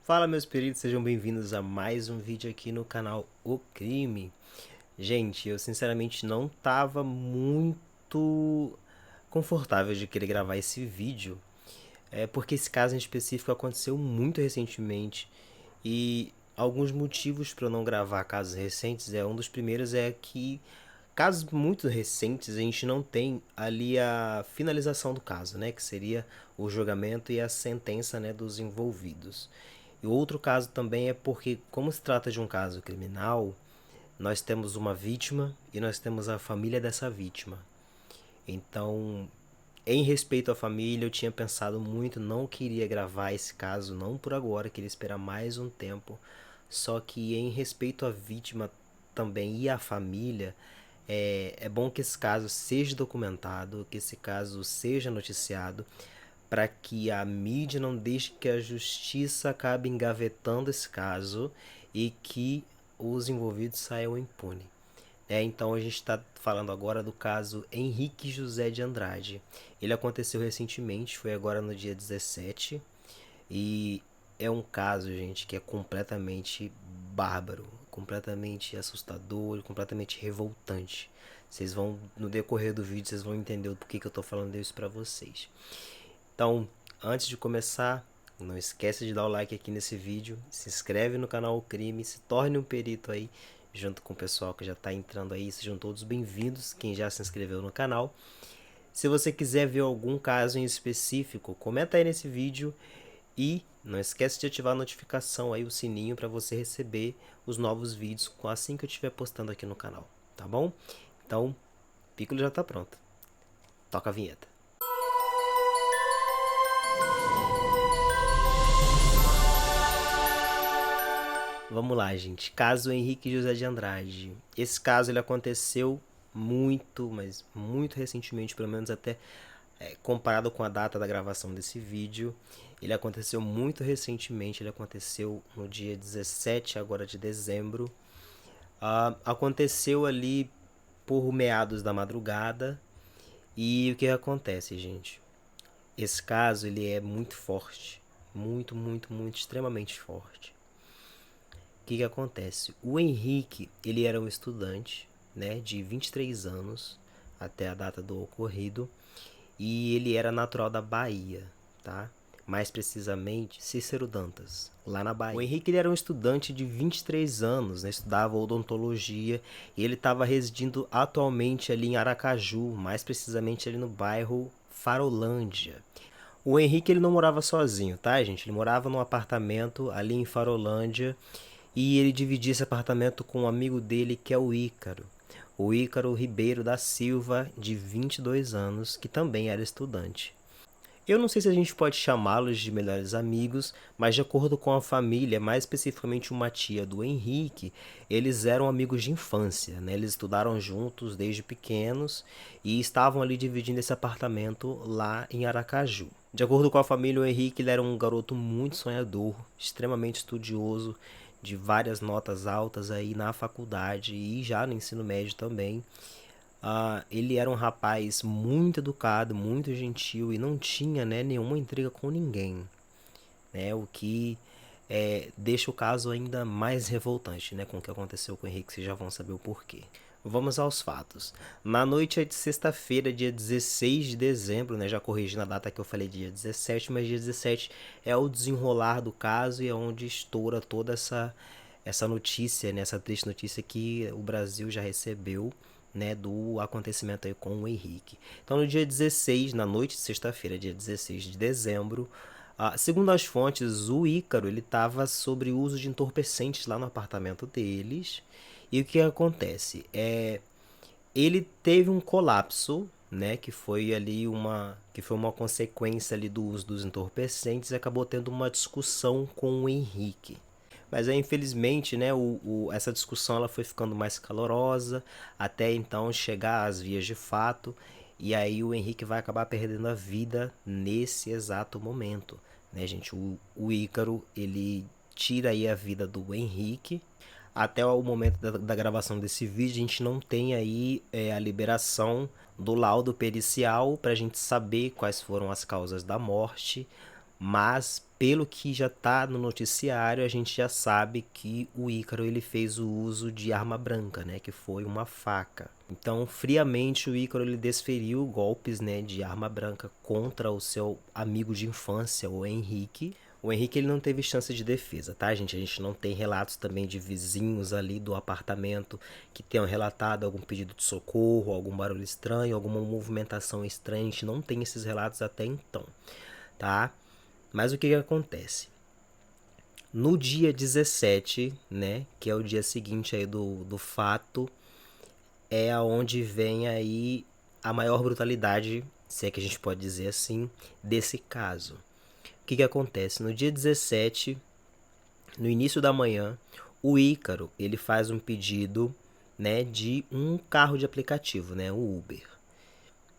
Fala, meus queridos, sejam bem-vindos a mais um vídeo aqui no canal O Crime. Gente, eu sinceramente não estava muito confortável de querer gravar esse vídeo, porque esse caso em específico aconteceu muito recentemente e alguns motivos para eu não gravar casos recentes um dos primeiros é que casos muito recentes a gente não tem ali a finalização do caso, né, que seria o julgamento e a sentença, né, dos envolvidos. E outro caso também é porque, como se trata de um caso criminal, nós temos uma vítima e nós temos a família dessa vítima. Então, em respeito à família, eu tinha pensado muito, não queria gravar esse caso, não por agora, queria esperar mais um tempo. Só que em respeito à vítima também e à família, é bom que esse caso seja documentado, que esse caso seja noticiado, para que a mídia não deixe que a justiça acabe engavetando esse caso e que os envolvidos saiam impunes. Então a gente está falando agora do caso Henrique José de Andrade. Ele aconteceu recentemente, foi agora no dia 17, e é um caso, gente, que é completamente bárbaro, completamente assustador, completamente revoltante. Vocês vão, no decorrer do vídeo, vocês vão entender o porquê que eu tô falando isso pra vocês. Então, antes de começar, não esquece de dar o like aqui nesse vídeo, se inscreve no canal O Crime, se torne um perito aí, junto com o pessoal que já tá entrando aí, sejam todos bem-vindos, quem já se inscreveu no canal. Se você quiser ver algum caso em específico, comenta aí nesse vídeo e não esquece de ativar a notificação aí, o sininho, para você receber os novos vídeos assim que eu estiver postando aqui no canal, tá bom? Então, o Piccolo já tá pronto. Toca a vinheta. Vamos lá, gente. Caso Henrique José de Andrade. Esse caso ele aconteceu muito, mas muito recentemente, pelo menos até comparado com a data da gravação desse vídeo. Ele aconteceu muito recentemente, ele aconteceu no dia 17 agora de dezembro. Aconteceu ali por meados da madrugada. E o que acontece, gente? Esse caso ele é muito forte, muito, muito, muito, extremamente forte. O que acontece? O Henrique, ele era um estudante, né, de 23 anos até a data do ocorrido, e ele era natural da Bahia, tá? Mais precisamente, Cícero Dantas, lá na Bahia. O Henrique ele era um estudante de 23 anos, né, estudava odontologia, e ele estava residindo atualmente ali em Aracaju, mais precisamente ali no bairro Farolândia. O Henrique ele não morava sozinho, tá, gente? Ele morava num apartamento ali em Farolândia, e ele dividia esse apartamento com um amigo dele que é o Ícaro. O Ícaro Ribeiro da Silva, de 22 anos, que também era estudante. Eu não sei se a gente pode chamá-los de melhores amigos, mas de acordo com a família, mais especificamente uma tia do Henrique, eles eram amigos de infância, né? Eles estudaram juntos desde pequenos e estavam ali dividindo esse apartamento lá em Aracaju. De acordo com a família, o Henrique ele era um garoto muito sonhador, extremamente estudioso, de várias notas altas aí na faculdade e já no ensino médio também. Ele era um rapaz muito educado, muito gentil e não tinha, né, nenhuma intriga com ninguém, né, o que deixa o caso ainda mais revoltante, né, com o que aconteceu com o Henrique, vocês já vão saber o porquê. Vamos aos fatos. Na noite de sexta-feira, dia 16 de dezembro, né, já corrigindo a data que eu falei dia 17, mas dia 17 é o desenrolar do caso e é onde estoura toda essa notícia, né, essa triste notícia que o Brasil já recebeu, né, do acontecimento aí com o Henrique. Então no dia 16, na noite de sexta-feira, dia 16 de dezembro, segundo as fontes, o Ícaro ele estava sobre o uso de entorpecentes lá no apartamento deles. E o que acontece? Ele teve um colapso, né, que foi ali uma consequência ali do uso dos entorpecentes e acabou tendo uma discussão com o Henrique. Mas aí, infelizmente, né, essa discussão ela foi ficando mais calorosa, até então chegar às vias de fato, e aí o Henrique vai acabar perdendo a vida nesse exato momento, né, gente? O Ícaro, ele tira aí a vida do Henrique. Até o momento da gravação desse vídeo, a gente não tem aí a liberação do laudo pericial para a gente saber quais foram as causas da morte, Mas pelo que já está no noticiário, a gente já sabe que o Ícaro ele fez o uso de arma branca, né, que foi uma faca. Então, friamente o Ícaro ele desferiu golpes, né, de arma branca contra o seu amigo de infância, o Henrique. O Henrique ele não teve chance de defesa, tá, gente? A gente não tem relatos também de vizinhos ali do apartamento que tenham relatado algum pedido de socorro, algum barulho estranho, alguma movimentação estranha. A gente não tem esses relatos até então, tá? Mas o que acontece? No dia 17, né, que é o dia seguinte aí do fato, é aonde vem aí a maior brutalidade, se é que a gente pode dizer assim, desse caso. O que acontece? No dia 17, no início da manhã, o Ícaro ele faz um pedido, né, de um carro de aplicativo, né, o Uber.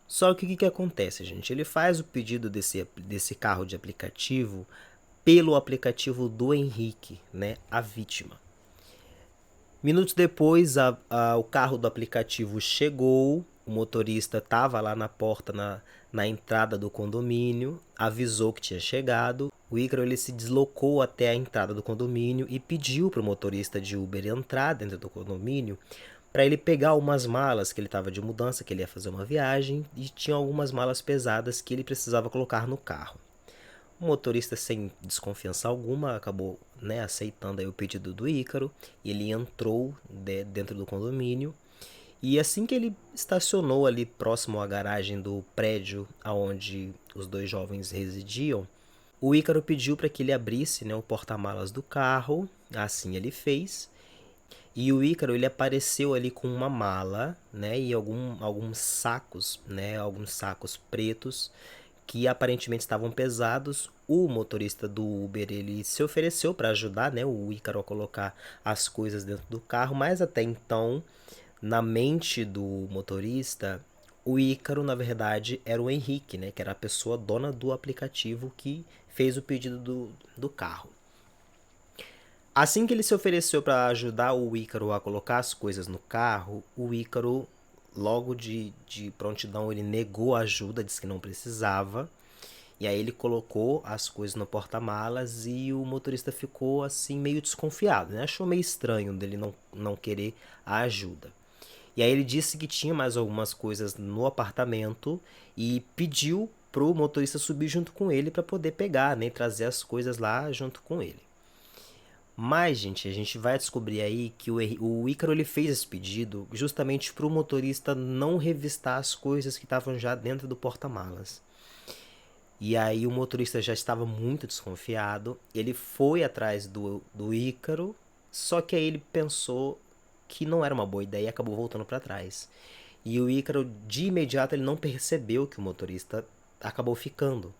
Só que o que acontece, gente? Ele faz o pedido desse carro de aplicativo pelo aplicativo do Henrique, né, a vítima. Minutos depois, o carro do aplicativo chegou, o motorista estava lá na porta, na entrada do condomínio, avisou que tinha chegado. O Ícaro ele se deslocou até a entrada do condomínio e pediu para o motorista de Uber entrar dentro do condomínio para ele pegar umas malas, que ele estava de mudança, que ele ia fazer uma viagem, e tinha algumas malas pesadas que ele precisava colocar no carro. O motorista, sem desconfiança alguma, acabou, né, aceitando aí o pedido do Ícaro. E ele entrou dentro do condomínio. E assim que ele estacionou ali próximo à garagem do prédio onde os dois jovens residiam, o Ícaro pediu para que ele abrisse, né, o porta-malas do carro. Assim ele fez. E o Ícaro ele apareceu ali com uma mala, né, e alguns sacos, né, alguns sacos pretos que aparentemente estavam pesados. O motorista do Uber ele se ofereceu para ajudar, né, o Ícaro a colocar as coisas dentro do carro, mas até então, na mente do motorista, o Ícaro na verdade era o Henrique, né, que era a pessoa dona do aplicativo que fez o pedido do carro. Assim que ele se ofereceu para ajudar o Ícaro a colocar as coisas no carro, o Ícaro, logo de prontidão, ele negou a ajuda, disse que não precisava. E aí ele colocou as coisas no porta-malas e o motorista ficou assim meio desconfiado, né? Achou meio estranho dele não querer a ajuda. E aí ele disse que tinha mais algumas coisas no apartamento e pediu pro motorista subir junto com ele para poder pegar, né, e trazer as coisas lá junto com ele. Mas, gente, a gente vai descobrir aí que o Ícaro ele fez esse pedido justamente para o motorista não revistar as coisas que estavam já dentro do porta-malas. E aí o motorista já estava muito desconfiado, ele foi atrás do Ícaro, só que aí ele pensou que não era uma boa ideia e acabou voltando para trás. E o Ícaro, de imediato, ele não percebeu que o motorista acabou ficando.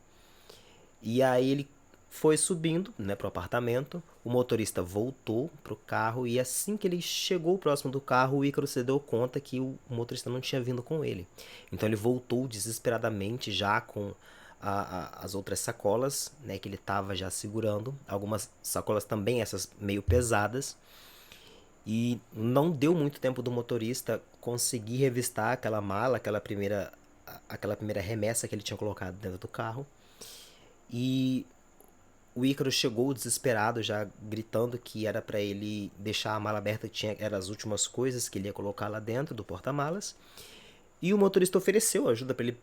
E aí ele foi subindo, né, pro apartamento. O motorista voltou pro carro e assim que ele chegou próximo do carro, o Ícaro se deu conta que o motorista não tinha vindo com ele. Então ele voltou desesperadamente já com as outras sacolas, né, que ele estava já segurando. Algumas sacolas também, essas meio pesadas. E não deu muito tempo do motorista conseguir revistar aquela mala, aquela primeira remessa que ele tinha colocado dentro do carro. E o Ícaro chegou desesperado, já gritando que era para ele deixar a mala aberta, que eram as últimas coisas que ele ia colocar lá dentro do porta-malas. E o motorista ofereceu ajuda para ele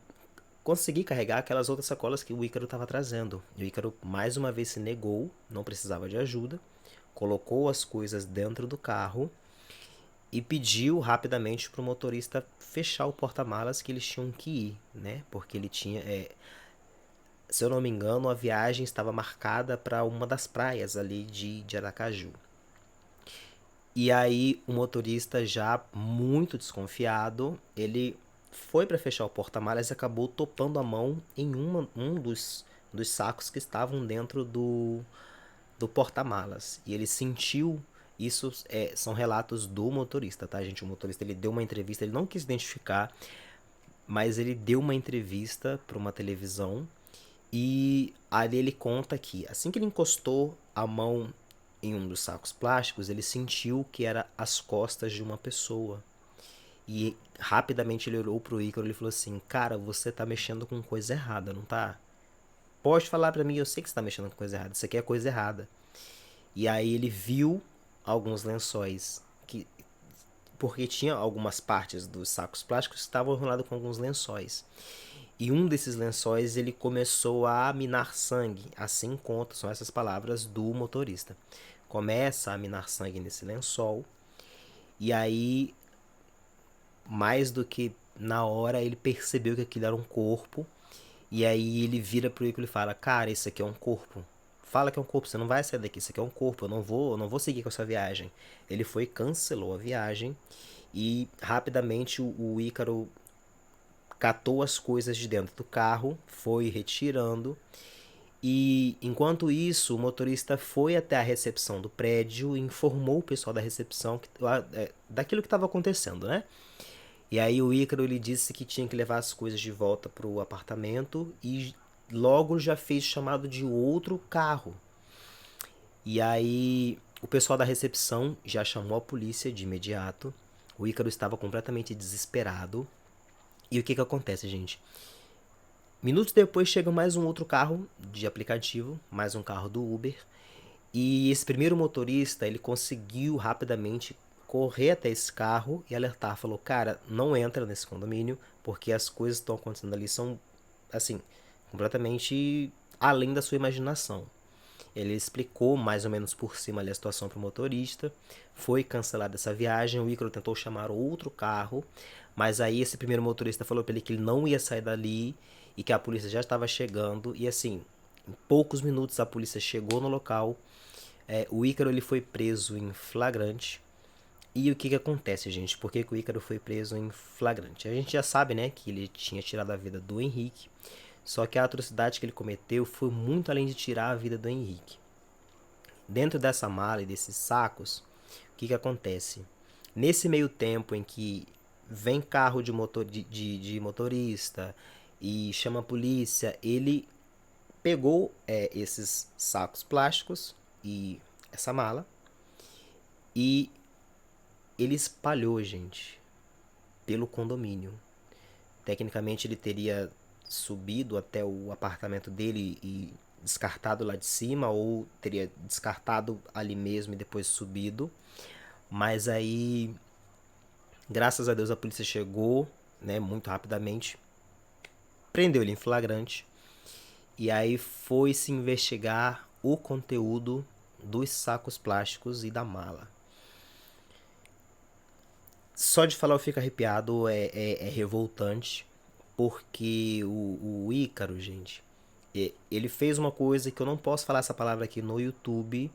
conseguir carregar aquelas outras sacolas que o Ícaro estava trazendo. E o Ícaro mais uma vez se negou, não precisava de ajuda, colocou as coisas dentro do carro e pediu rapidamente para o motorista fechar o porta-malas que eles tinham que ir, né? Porque ele tinha, se eu não me engano, a viagem estava marcada para uma das praias ali de Aracaju. E aí o motorista, já muito desconfiado, ele foi para fechar o porta-malas e acabou topando a mão em um dos sacos que estavam dentro do porta-malas. E ele sentiu isso, são relatos do motorista, tá, gente? O motorista ele deu uma entrevista, ele não quis identificar, mas ele deu uma entrevista para uma televisão e ali ele conta que assim que ele encostou a mão em um dos sacos plásticos, ele sentiu que era as costas de uma pessoa. E rapidamente ele olhou pro Ícaro e falou assim: "Cara, você tá mexendo com coisa errada, não tá?" pode falar pra mim, eu sei que você tá mexendo com coisa errada, isso aqui é coisa errada. E aí ele viu alguns lençóis, porque tinha algumas partes dos sacos plásticos que estavam enrolados com alguns lençóis. E um desses lençóis ele começou a minar sangue, assim conta, são essas palavras do motorista. Começa a minar sangue nesse lençol, e aí, mais do que na hora, ele percebeu que aquilo era um corpo, e aí ele vira pro Ícaro e fala: cara, isso aqui é um corpo. Fala que é um corpo, você não vai sair daqui, isso aqui é um corpo, eu não vou seguir com essa viagem. Ele foi, cancelou a viagem, e rapidamente o Ícaro catou as coisas de dentro do carro, foi retirando. E enquanto isso, o motorista foi até a recepção do prédio e informou o pessoal da recepção daquilo que estava acontecendo, né? E aí o Ícaro ele disse que tinha que levar as coisas de volta para o apartamento e logo já fez chamado de outro carro. E aí o pessoal da recepção já chamou a polícia de imediato. O Ícaro estava completamente desesperado. E o que que acontece, gente? Minutos depois chega mais um outro carro de aplicativo, mais um carro do Uber. E esse primeiro motorista, ele conseguiu rapidamente correr até esse carro e alertar. Falou, cara, não entra nesse condomínio, porque as coisas que estão acontecendo ali são, assim, completamente além da sua imaginação. Ele explicou mais ou menos por cima ali a situação para o motorista. Foi cancelada essa viagem. O Ícaro tentou chamar outro carro, mas aí esse primeiro motorista falou para ele que ele não ia sair dali e que a polícia já estava chegando. E assim, em poucos minutos a polícia chegou no local. O Ícaro ele foi preso em flagrante. E o que que acontece, gente? Por que que o Ícaro foi preso em flagrante? A gente já sabe, né, que ele tinha tirado a vida do Henrique. Só que a atrocidade que ele cometeu foi muito além de tirar a vida do Henrique. Dentro dessa mala e desses sacos, o que que acontece? Nesse meio tempo em que vem carro de motorista e chama a polícia, ele pegou esses sacos plásticos e essa mala e ele espalhou, gente, pelo condomínio. Tecnicamente ele teria subido até o apartamento dele e descartado lá de cima, ou teria descartado ali mesmo e depois subido. Mas aí, graças a Deus, a polícia chegou, né, muito rapidamente, prendeu ele em flagrante e aí foi se investigar o conteúdo dos sacos plásticos e da mala. Só de falar eu fico arrepiado, é revoltante, porque o Ícaro, gente, ele fez uma coisa que eu não posso falar essa palavra aqui no YouTube,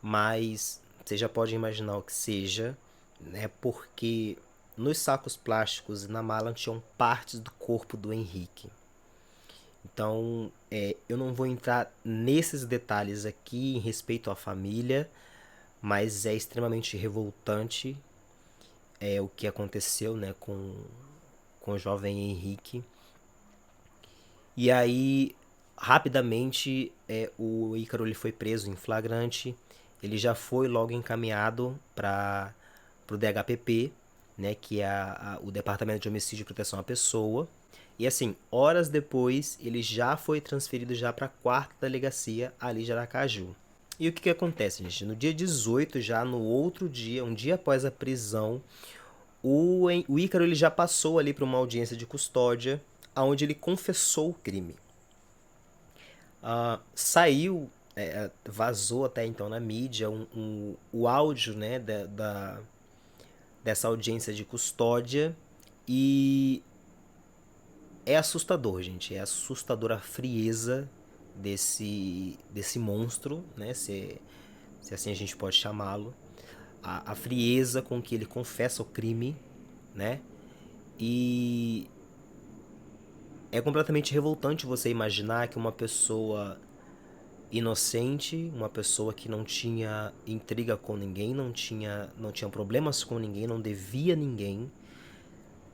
mas você já pode imaginar o que seja, né? Porque nos sacos plásticos e na mala tinham partes do corpo do Henrique. Então, eu não vou entrar nesses detalhes aqui em respeito à família, mas é extremamente revoltante o que aconteceu, né, com o jovem Henrique. E aí, rapidamente, o Ícaro ele foi preso em flagrante. Ele já foi logo encaminhado para o DHPP, né, que é o Departamento de Homicídio e Proteção à Pessoa. E assim, horas depois, ele já foi transferido já para a quarta delegacia ali de Aracaju. E o que que acontece, gente? No dia 18, já no outro dia, um dia após a prisão, o Ícaro ele já passou ali para uma audiência de custódia, onde ele confessou o crime. Saiu, vazou até então na mídia o áudio, né, dessa audiência de custódia e é assustador, gente. É assustadora a frieza desse monstro, né, se assim a gente pode chamá-lo. A frieza com que ele confessa o crime, né? E é completamente revoltante você imaginar que uma pessoa inocente, uma pessoa que não tinha intriga com ninguém, não tinha problemas com ninguém, não devia a ninguém,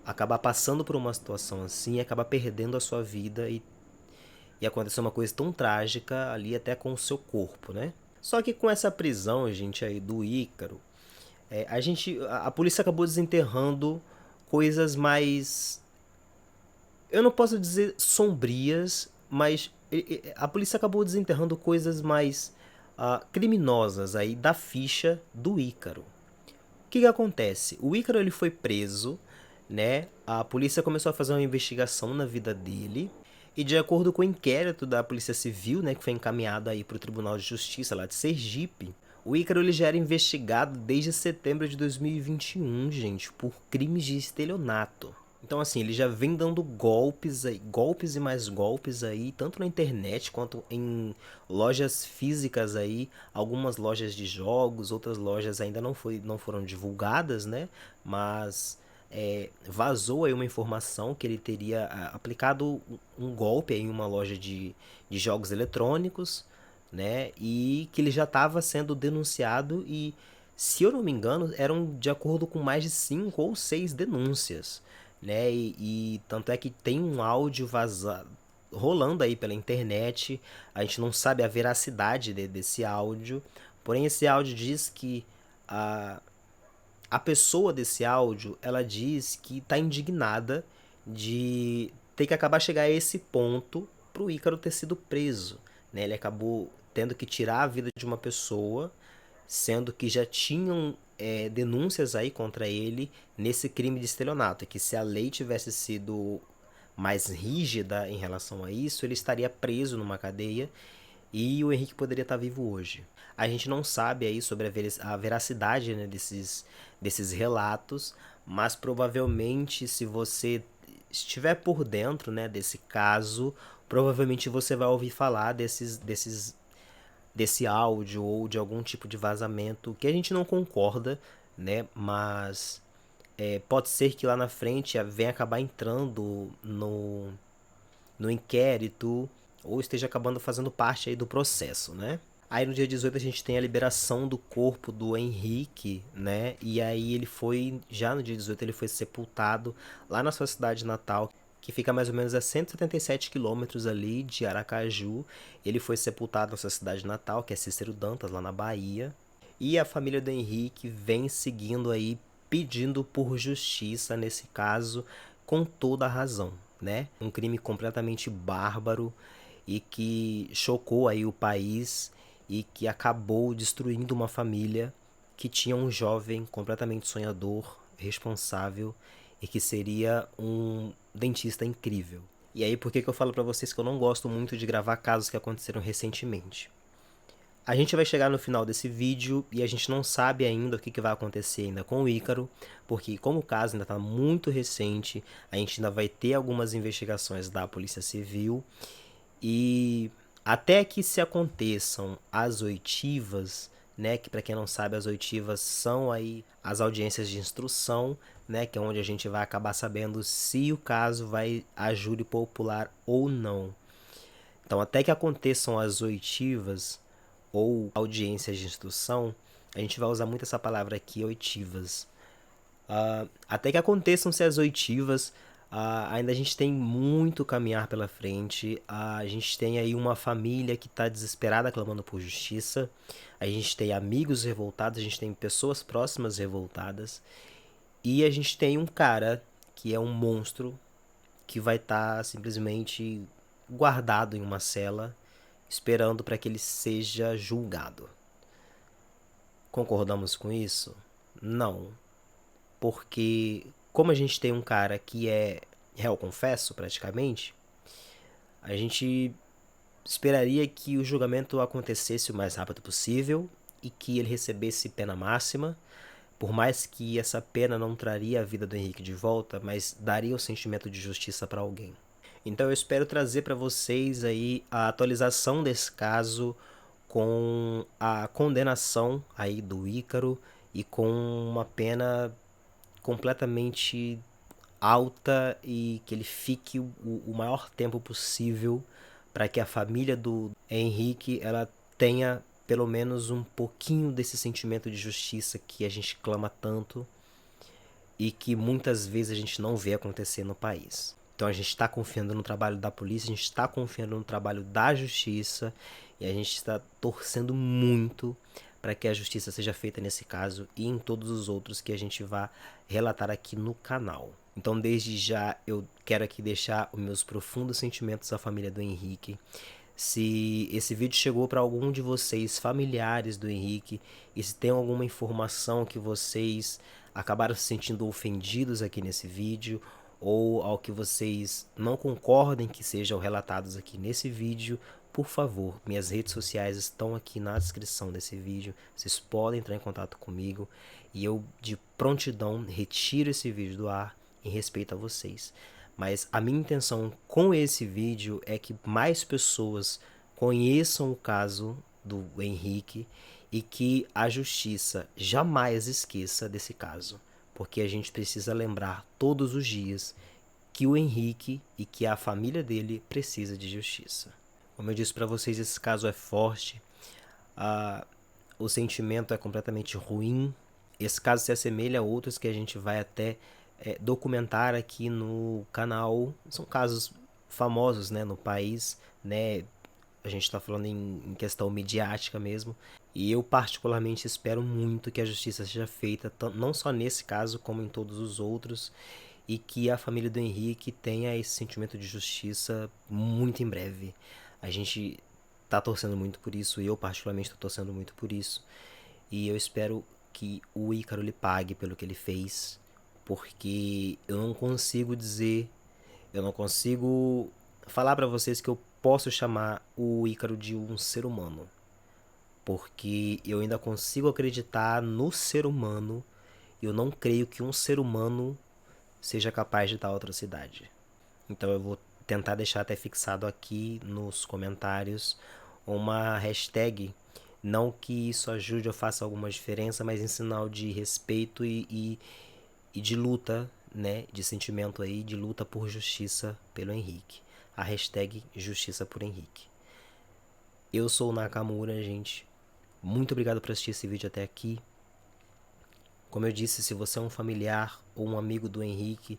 acabar passando por uma situação assim, acabar perdendo a sua vida e acontecer uma coisa tão trágica ali até com o seu corpo, né? Só que com essa prisão, gente, aí do Ícaro, a polícia acabou desenterrando coisas mais, eu não posso dizer sombrias, mas A polícia acabou desenterrando coisas mais criminosas aí da ficha do Ícaro. O que acontece? O Ícaro ele foi preso, né? A polícia começou a fazer uma investigação na vida dele. E de acordo com o inquérito da Polícia Civil, né, que foi encaminhado aí para o Tribunal de Justiça lá de Sergipe, o Ícaro ele já era investigado desde setembro de 2021, gente, por crimes de estelionato. Então, assim, ele já vem dando golpes aí, golpes e mais golpes aí, tanto na internet quanto em lojas físicas aí, algumas lojas de jogos, outras lojas ainda não foram divulgadas, né? Mas vazou aí uma informação que ele teria aplicado um golpe em uma loja de jogos eletrônicos, né? E que ele já estava sendo denunciado e, se eu não me engano, eram de acordo com mais de 5 ou 6 denúncias, né? E tanto é que tem um áudio vazado rolando aí pela internet. A gente não sabe a veracidade desse áudio, porém esse áudio diz que a, a pessoa desse áudio, ela diz que está indignada de ter que acabar chegar a esse ponto para o Ícaro ter sido preso, né? Ele acabou tendo que tirar a vida de uma pessoa, sendo que já tinham denúncias aí contra ele nesse crime de estelionato, e que se a lei tivesse sido mais rígida em relação a isso, ele estaria preso numa cadeia e o Henrique poderia estar vivo hoje. A gente não sabe aí sobre a veracidade, né, desses relatos, mas provavelmente, se você estiver por dentro, né, desse caso, provavelmente você vai ouvir falar desse áudio ou de algum tipo de vazamento que a gente não concorda, né, mas pode ser que lá na frente venha acabar entrando no inquérito ou esteja acabando fazendo parte aí do processo, né? Aí no dia 18 a gente tem a liberação do corpo do Henrique, né? E aí já no dia 18 ele foi sepultado lá na sua cidade natal, que fica mais ou menos a 177 quilômetros ali de Aracaju. Ele foi sepultado na sua cidade natal, que é Cícero Dantas, lá na Bahia. E a família do Henrique vem seguindo aí, pedindo por justiça nesse caso, com toda a razão, né? Um crime completamente bárbaro e que chocou aí o país e que acabou destruindo uma família que tinha um jovem completamente sonhador, responsável e que seria um dentista incrível. E aí, por que eu falo pra vocês que eu não gosto muito de gravar casos que aconteceram recentemente? A gente vai chegar no final desse vídeo e a gente não sabe ainda o que vai acontecer ainda com o Ícaro, porque como o caso ainda está muito recente, a gente ainda vai ter algumas investigações da Polícia Civil e até que se aconteçam as oitivas, né, que para quem não sabe, as oitivas são aí as audiências de instrução, né, que é onde a gente vai acabar sabendo se o caso vai a júri popular ou não. Então, até que aconteçam as oitivas ou audiências de instrução, a gente vai usar muito essa palavra aqui, oitivas. Até que aconteçam-se as oitivas, ainda a gente tem muito caminhar pela frente. A gente tem aí uma família que está desesperada clamando por justiça. A gente tem amigos revoltados, a gente tem pessoas próximas revoltadas. E a gente tem um cara que é um monstro que vai estar simplesmente guardado em uma cela, esperando para que ele seja julgado. Concordamos com isso? Não. Porque como a gente tem um cara que é réu confesso praticamente, a gente esperaria que o julgamento acontecesse o mais rápido possível e que ele recebesse pena máxima, por mais que essa pena não traria a vida do Henrique de volta, mas daria o sentimento de justiça para alguém. Então eu espero trazer para vocês aí a atualização desse caso com a condenação aí do Ícaro e com uma pena completamente alta e que ele fique o maior tempo possível para que a família do Henrique ela tenha pelo menos um pouquinho desse sentimento de justiça que a gente clama tanto e que muitas vezes a gente não vê acontecer no país. Então a gente está confiando no trabalho da polícia, a gente está confiando no trabalho da justiça e a gente está torcendo muito para que a justiça seja feita nesse caso e em todos os outros que a gente vai relatar aqui no canal. Então desde já eu quero aqui deixar os meus profundos sentimentos à família do Henrique. Se esse vídeo chegou para algum de vocês, familiares do Henrique, e se tem alguma informação que vocês acabaram se sentindo ofendidos aqui nesse vídeo, ou ao que vocês não concordem que sejam relatados aqui nesse vídeo, por favor, minhas redes sociais estão aqui na descrição desse vídeo. Vocês podem entrar em contato comigo e eu, de prontidão, retiro esse vídeo do ar em respeito a vocês. Mas a minha intenção com esse vídeo é que mais pessoas conheçam o caso do Henrique e que a justiça jamais esqueça desse caso, porque a gente precisa lembrar todos os dias que o Henrique e que a família dele precisa de justiça. Como eu disse para vocês, esse caso é forte, o sentimento é completamente ruim. Esse caso se assemelha a outros que a gente vai até documentar aqui no canal. São casos famosos, né, no país, né? A gente está falando em questão midiática mesmo. E eu particularmente espero muito que a justiça seja feita, não só nesse caso, como em todos os outros. E que a família do Henrique tenha esse sentimento de justiça muito em breve. A gente tá torcendo muito por isso, eu particularmente estou torcendo muito por isso. E eu espero que o Ícaro lhe pague pelo que ele fez, porque eu não consigo dizer, eu não consigo falar para vocês que eu posso chamar o Ícaro de um ser humano, porque eu ainda consigo acreditar no ser humano. Eu não creio que um ser humano seja capaz de tal atrocidade. Então eu vou tentar deixar até fixado aqui nos comentários uma hashtag, não que isso ajude ou faça alguma diferença, mas em sinal de respeito e de luta, né, de sentimento aí, de luta por justiça pelo Henrique. A hashtag Justiça por Henrique. Eu sou o Nakamura, gente. Muito obrigado por assistir esse vídeo até aqui. Como eu disse, se você é um familiar ou um amigo do Henrique,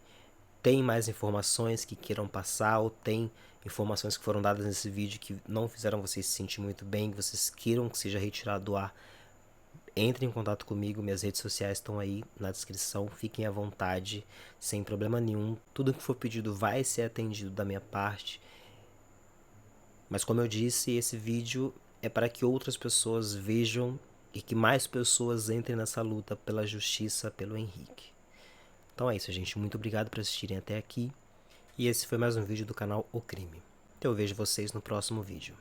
tem mais informações que queiram passar, ou tem informações que foram dadas nesse vídeo que não fizeram vocês se sentir muito bem, que vocês queiram que seja retirado do ar, entre em contato comigo. Minhas redes sociais estão aí na descrição, fiquem à vontade, sem problema nenhum. Tudo que for pedido vai ser atendido da minha parte. Mas como eu disse, esse vídeo é para que outras pessoas vejam e que mais pessoas entrem nessa luta pela justiça pelo Henrique. Então é isso, gente. Muito obrigado por assistirem até aqui. E esse foi mais um vídeo do canal O Crime. Então eu vejo vocês no próximo vídeo.